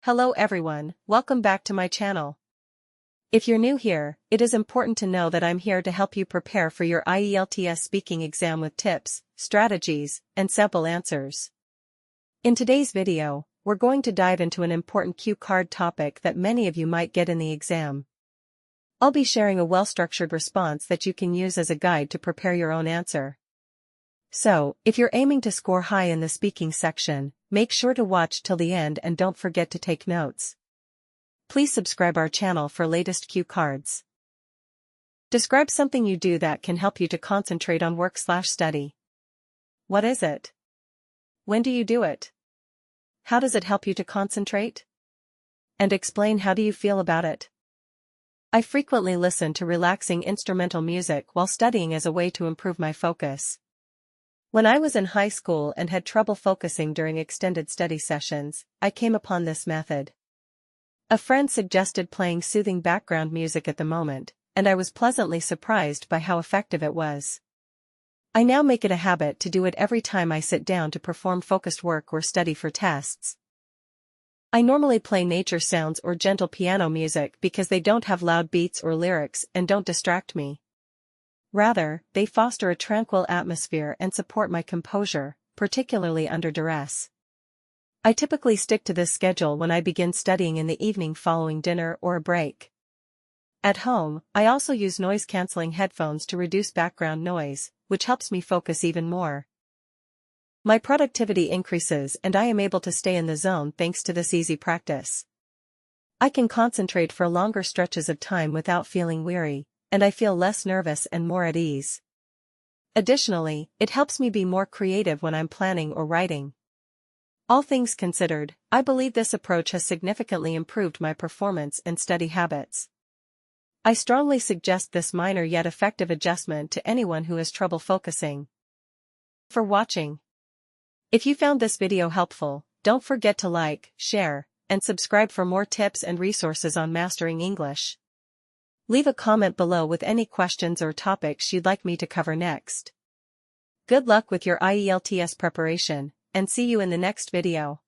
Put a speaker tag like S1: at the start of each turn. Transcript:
S1: Hello everyone, welcome back to my channel. If you're new here, it is important to know that I'm here to help you prepare for your IELTS speaking exam with tips, strategies, and sample answers. In today's video, we're going to dive into an important cue card topic that many of you might get in the exam. I'll be sharing a well-structured response that you can use as a guide to prepare your own answer. So, if you're aiming to score high in the speaking section, make sure to watch till the end and don't forget to take notes. Please subscribe our channel for latest cue cards. Describe something you do that can help you to concentrate on work/study. What is it? When do you do it? How does it help you to concentrate? And explain how do you feel about it. I frequently listen to relaxing instrumental music while studying as a way to improve my focus. When I was in high school and had trouble focusing during extended study sessions, I came upon this method. A friend suggested playing soothing background music at the moment, and I was pleasantly surprised by how effective it was. I now make it a habit to do it every time I sit down to perform focused work or study for tests. I normally play nature sounds or gentle piano music because they don't have loud beats or lyrics and don't distract me. Rather, they foster a tranquil atmosphere and support my composure, particularly under duress. I typically stick to this schedule when I begin studying in the evening following dinner or a break. At home, I also use noise-canceling headphones to reduce background noise, which helps me focus even more. My productivity increases and I am able to stay in the zone thanks to this easy practice. I can concentrate for longer stretches of time without feeling weary, and I feel less nervous and more at ease. Additionally, it helps me be more creative when I'm planning or writing. All things considered, I believe this approach has significantly improved my performance and study habits. I strongly suggest this minor yet effective adjustment to anyone who has trouble focusing. For watching. If you found this video helpful, don't forget to like, share, and subscribe for more tips and resources on mastering English. Leave a comment below with any questions or topics you'd like me to cover next. Good luck with your IELTS preparation, and see you in the next video.